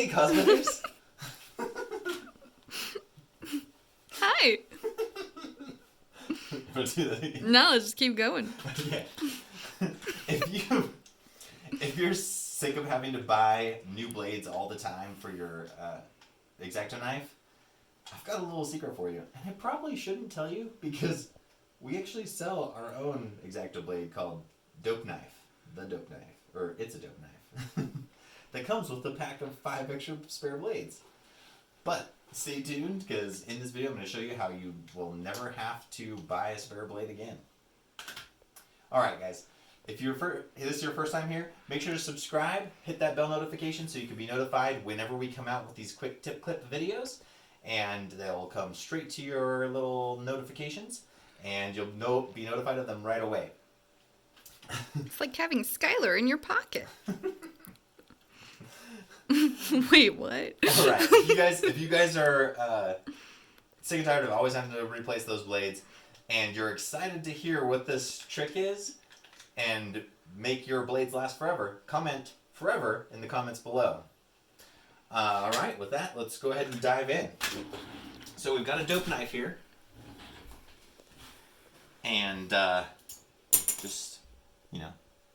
Hey, cosplayers! Hi. Let's do that again. No, let's just keep going. Okay. If you're sick of having to buy new blades all the time for your Xacto knife, I've got a little secret for you. And I probably shouldn't tell you because we actually sell our own Xacto blade called Dope Knife. The Dope Knife. Or It's a Dope Knife. That comes with a pack of 5 extra spare blades. But stay tuned because in this video I'm going to show you how you will never have to buy a spare blade again. Alright guys, if this is your first time here, make sure to subscribe, hit that bell notification so you can be notified whenever we come out with these quick tip clip videos, and they'll come straight to your little notifications and you'll be notified of them right away. It's like having Skylar in your pocket. Wait, what? Alright, if you guys are sick and tired of always having to replace those blades, and you're excited to hear what this trick is and make your blades last forever, comment forever in the comments below. Alright, with that, let's go ahead and dive in. So we've got a dope knife here. And just,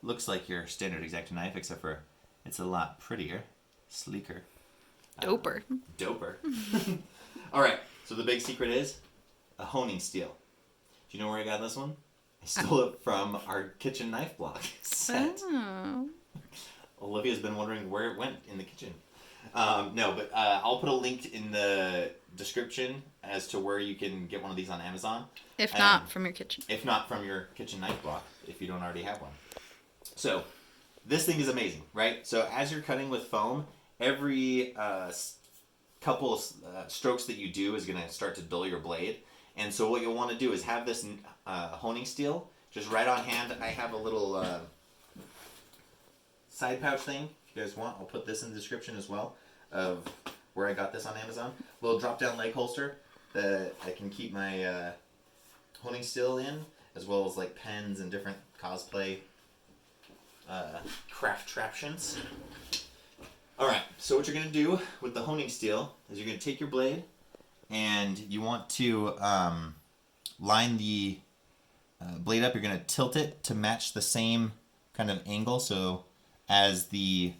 looks like your standard Xacto knife, except for it's a lot prettier, sleeker. Doper. Doper. Alright, so the big secret is a honing steel. Do you know where I got this one? I stole it from our kitchen knife block set. Oh. Olivia's been wondering where it went in the kitchen. No, but I'll put a link in the description as to where you can get one of these on Amazon. If not from your kitchen. If not from your kitchen knife block, if you don't already have one. So, this thing is amazing, right? So as you're cutting with foam, every couple of strokes that you do is going to start to dull your blade. And so what you'll want to do is have this honing steel just right on hand. I have a little side pouch thing. If you guys want, I'll put this in the description as well of where I got this on Amazon. Little drop down leg holster that I can keep my honing steel in, as well as like pens and different cosplay craft traptions. Alright, so what you're going to do with the honing steel is you're going to take your blade and you want to line the blade up. You're going to tilt it to match the same kind of angle so as the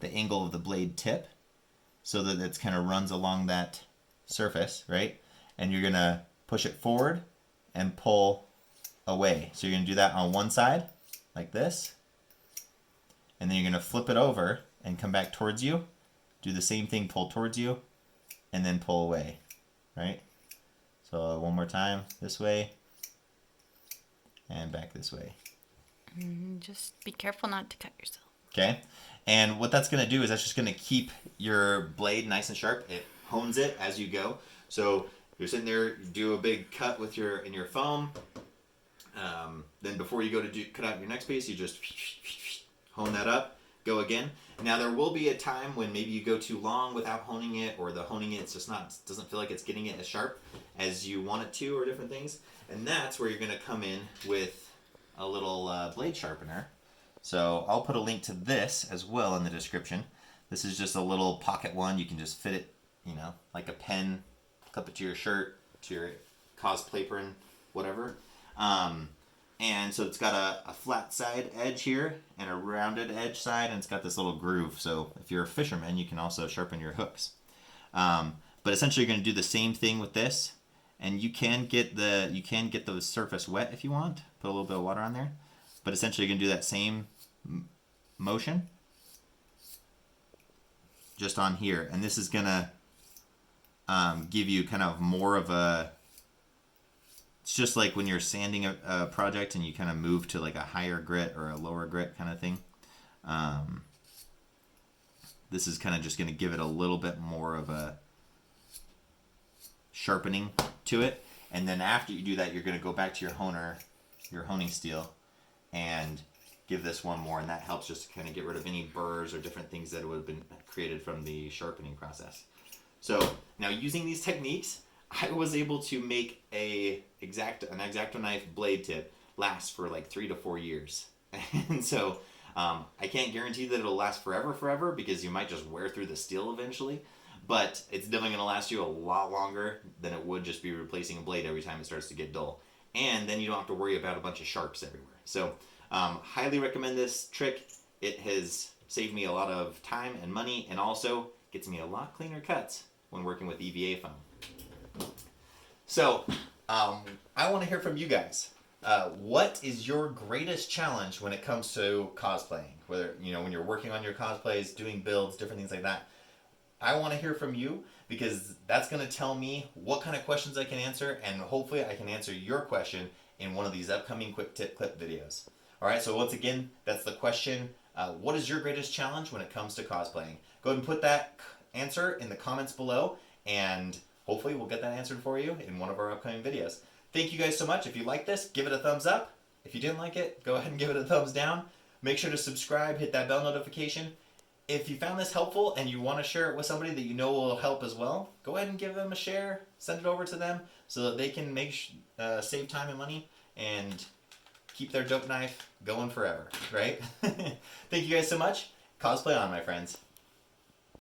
angle of the blade tip, so that it kind of runs along that surface, right? And you're going to push it forward and pull away. So you're going to do that on one side like this, and then you're going to flip it over and come back towards you, do the same thing, pull towards you, and then pull away, right? So one more time, this way, and back this way. Just be careful not to cut yourself. Okay, and what that's going to do is that's just going to keep your blade nice and sharp. It hones it as you go. So you're sitting there, you do a big cut with in your foam. Then before you go to cut out your next piece, you just hone that up, go again. Now there will be a time when maybe you go too long without honing it, or the honing it's just doesn't feel like it's getting it as sharp as you want it to, or different things. And that's where you're going to come in with a little blade sharpener. So I'll put a link to this as well in the description. This is just a little pocket one. You can just fit it, like a pen, clip it to your shirt, to your cosplay apron, whatever. And so it's got a flat side edge here and a rounded edge side, and it's got this little groove. So if you're a fisherman, you can also sharpen your hooks. But essentially, you're going to do the same thing with this, and you can get the surface wet if you want. Put a little bit of water on there, but essentially, you're going to do that same motion just on here, and this is going to give you kind of more of a. It's just like when you're sanding a project and you kind of move to like a higher grit or a lower grit kind of thing. This is kind of just going to give it a little bit more of a sharpening to it. And then after you do that, you're going to go back to your honing steel, and give this one more. And that helps just to kind of get rid of any burrs or different things that would have been created from the sharpening process. So now using these techniques, I was able to make an Xacto knife blade tip last for like 3 to 4 years. And so I can't guarantee that it'll last forever because you might just wear through the steel eventually, but it's definitely going to last you a lot longer than it would just be replacing a blade every time it starts to get dull. And then you don't have to worry about a bunch of sharps everywhere. So highly recommend this trick. It has saved me a lot of time and money, and also gets me a lot cleaner cuts when working with EVA foam. So I want to hear from you guys. What is your greatest challenge when it comes to cosplaying? Whether, when you're working on your cosplays, doing builds, different things like that. I want to hear from you because that's going to tell me what kind of questions I can answer, and hopefully I can answer your question in one of these upcoming quick tip clip videos. All right, so once again, that's the question. What is your greatest challenge when it comes to cosplaying? Go ahead and put that answer in the comments below, and hopefully we'll get that answered for you in one of our upcoming videos. Thank you guys so much. If you like this, give it a thumbs up. If you didn't like it, go ahead and give it a thumbs down. Make sure to subscribe, hit that bell notification. If you found this helpful and you want to share it with somebody that you know will help as well, go ahead and give them a share. Send it over to them so that they can save time and money and keep their dope knife going forever, right? Thank you guys so much. Cosplay on, my friends.